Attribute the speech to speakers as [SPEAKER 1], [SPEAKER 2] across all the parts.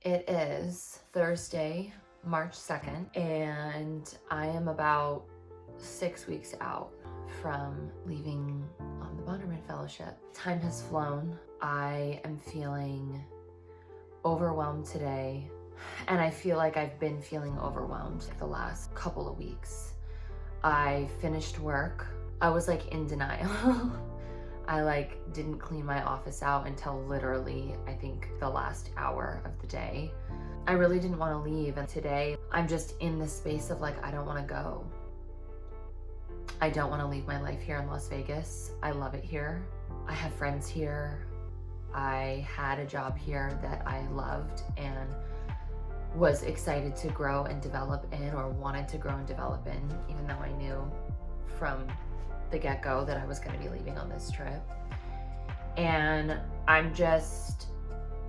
[SPEAKER 1] It is Thursday, March 2nd, and I am about 6 weeks out from leaving on the Bonderman Fellowship. Time has flown. I am feeling overwhelmed today, and I feel like I've been feeling overwhelmed the last couple of weeks. I finished work. I was in denial. I didn't clean my office out until literally, I think, the last hour of the day. I really didn't want to leave, and today I'm just in this space of I don't want to go. I don't want to leave my life here in Las Vegas. I love it here. I have friends here. I had a job here that I loved and was excited to grow and develop in, or wanted to grow and develop in, even though I knew from the get-go that I was going to be leaving on this trip. And I'm just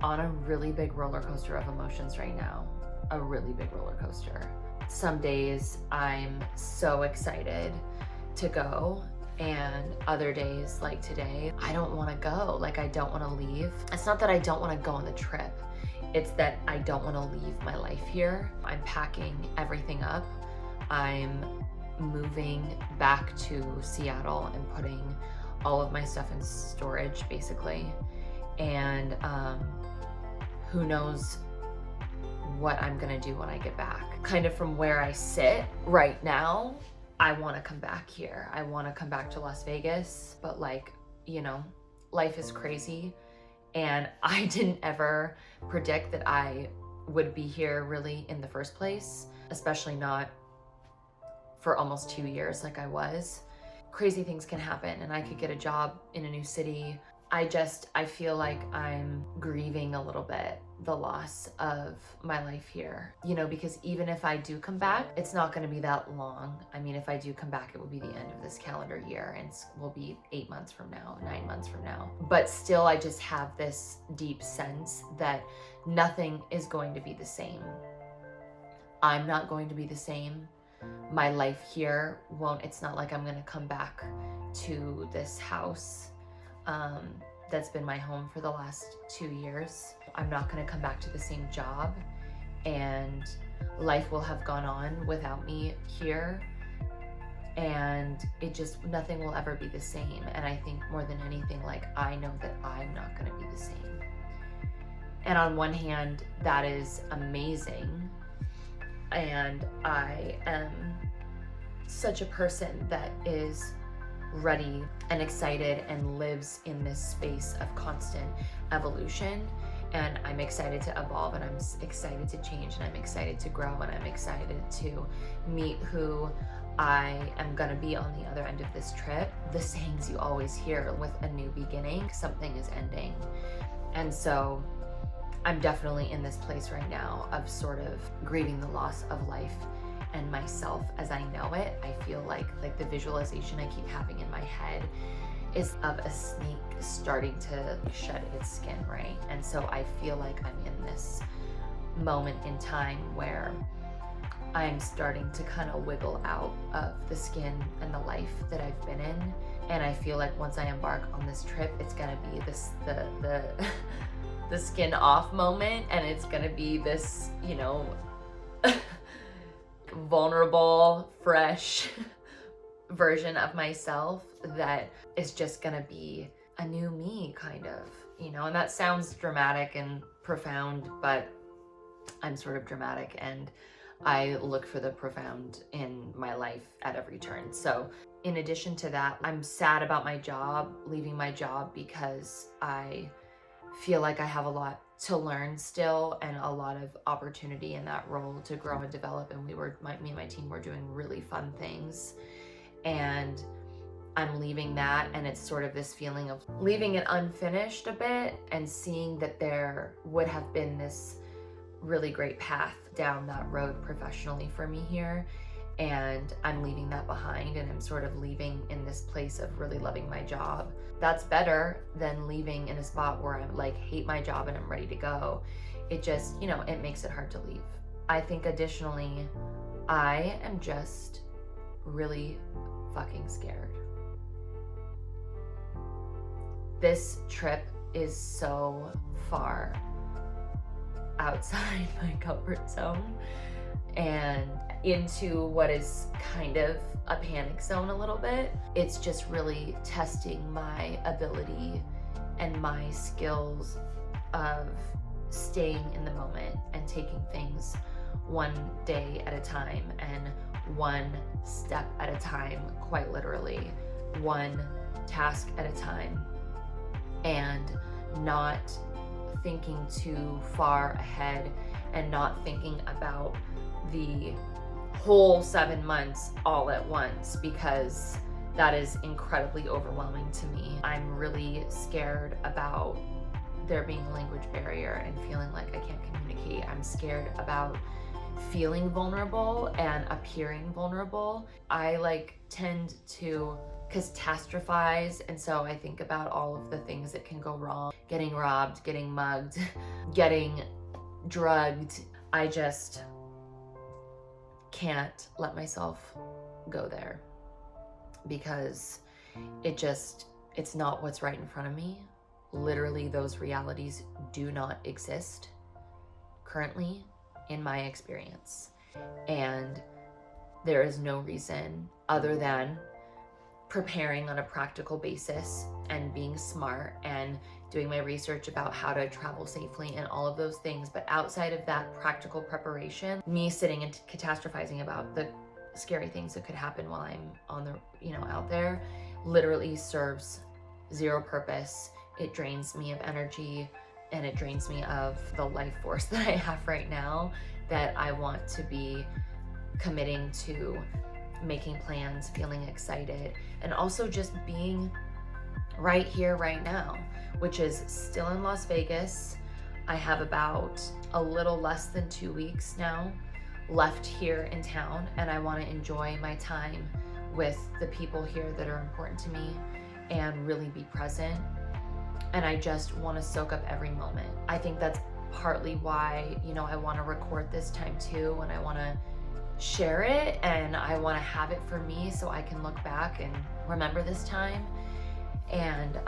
[SPEAKER 1] on a really big roller coaster of emotions right now. A really big roller coaster. Some days I'm so excited to go, and other days like today, I don't want to go. I don't want to leave. It's not that I don't want to go on the trip. It's that I don't want to leave my life here. I'm packing everything up. I'm moving back to Seattle and putting all of my stuff in storage, basically. And who knows what I'm gonna do when I get back. Kind of from where I sit right now, I wanna come back here. I wanna come back to Las Vegas, but life is crazy. And I didn't ever predict that I would be here really in the first place, especially not for almost 2 years like I was. Crazy things can happen, and I could get a job in a new city. I feel like I'm grieving a little bit the loss of my life here, because even if I do come back, it's not going to be that long. I mean, if I do come back, it will be the end of this calendar year, and will be 8 months from now, 9 months from now. But still, I just have this deep sense that nothing is going to be the same. I'm not going to be the same. My life here it's not like I'm gonna come back to this house that's been my home for the last 2 years. I'm not gonna come back to the same job, and life will have gone on without me here, and nothing will ever be the same. And I think more than anything, I know that I'm not gonna be the same. And on one hand, that is amazing. And I am such a person that is ready and excited and lives in this space of constant evolution. And I'm excited to evolve, and I'm excited to change, and I'm excited to grow, and I'm excited to meet who I am gonna be on the other end of this trip. The sayings you always hear with a new beginning, something is ending. And so I'm definitely in this place right now of sort of grieving the loss of life and myself as I know it. I feel like the visualization I keep having in my head is of a snake starting to shed its skin, right? And so I feel like I'm in this moment in time where I'm starting to kind of wiggle out of the skin and the life that I've been in. And I feel like once I embark on this trip, it's gonna be the skin off moment, and it's gonna be this, vulnerable, fresh version of myself that is just gonna be a new me, kind of, and that sounds dramatic and profound, but I'm sort of dramatic, and I look for the profound in my life at every turn. So in addition to that, I'm sad about my job, leaving my job, because I feel like I have a lot to learn still, and a lot of opportunity in that role to grow and develop. And me and my team were doing really fun things, and I'm leaving that, and it's sort of this feeling of leaving it unfinished a bit, and seeing that there would have been this really great path down that road professionally for me here, and I'm leaving that behind, and I'm sort of leaving in this place of really loving my job. That's better than leaving in a spot where I'm hate my job and I'm ready to go. It just, it makes it hard to leave. I think additionally, I am just really fucking scared. This trip is so far outside my comfort zone and into what is kind of a panic zone a little bit. It's just really testing my ability and my skills of staying in the moment and taking things one day at a time and one step at a time, quite literally, one task at a time, and not thinking too far ahead and not thinking about the whole 7 months all at once, because that is incredibly overwhelming to me. I'm really scared about there being a language barrier and feeling like I can't communicate. I'm scared about feeling vulnerable and appearing vulnerable. I tend to catastrophize, and so I think about all of the things that can go wrong: getting robbed, getting mugged, getting drugged. I just can't let myself go there because it's not what's right in front of me. Literally, those realities do not exist currently in my experience. And there is no reason other than preparing on a practical basis and being smart and doing my research about how to travel safely and all of those things. But outside of that practical preparation, me sitting and catastrophizing about the scary things that could happen while I'm on the, out there, literally serves zero purpose. It drains me of energy and it drains me of the life force that I have right now, that I want to be committing to making plans, feeling excited, and also just being right here, right now, which is still in Las Vegas. I have about a little less than 2 weeks now left here in town, and I want to enjoy my time with the people here that are important to me and really be present. And I just want to soak up every moment. I think that's partly why, I want to record this time too, and I want to share it, and I want to have it for me so I can look back and remember this time and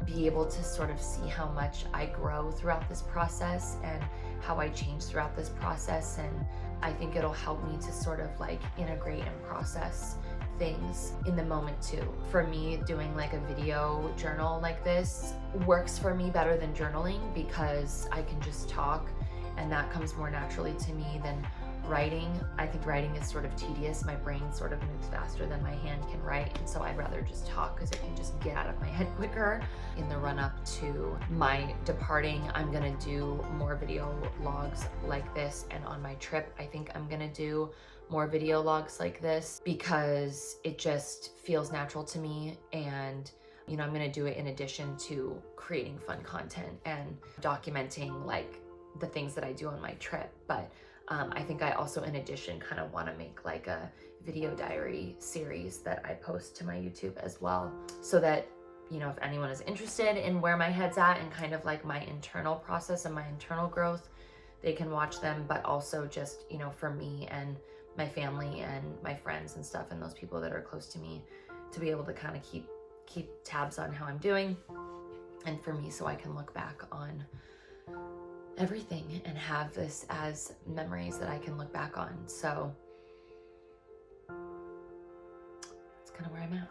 [SPEAKER 1] be able to sort of see how much I grow throughout this process and how I change throughout this process. And I think it'll help me to sort of integrate and process things in the moment too. For me, doing a video journal like this works for me better than journaling, because I can just talk and that comes more naturally to me than writing. I think writing is sort of tedious. My brain sort of moves faster than my hand can write, and so I'd rather just talk because it can just get out of my head quicker. In the run up to my departing, I'm gonna do more video logs like this, and on my trip, I think I'm gonna do more video logs like this because it just feels natural to me. And I'm gonna do it in addition to creating fun content and documenting the things that I do on my trip. But I think I also, in addition, kind of want to make a video diary series that I post to my YouTube as well, so that, if anyone is interested in where my head's at and kind of my internal process and my internal growth, they can watch them. But also just, for me and my family and my friends and stuff, and those people that are close to me, to be able to kind of keep tabs on how I'm doing, and for me, so I can look back on everything and have this as memories that I can look back on. So it's kind of where I'm at.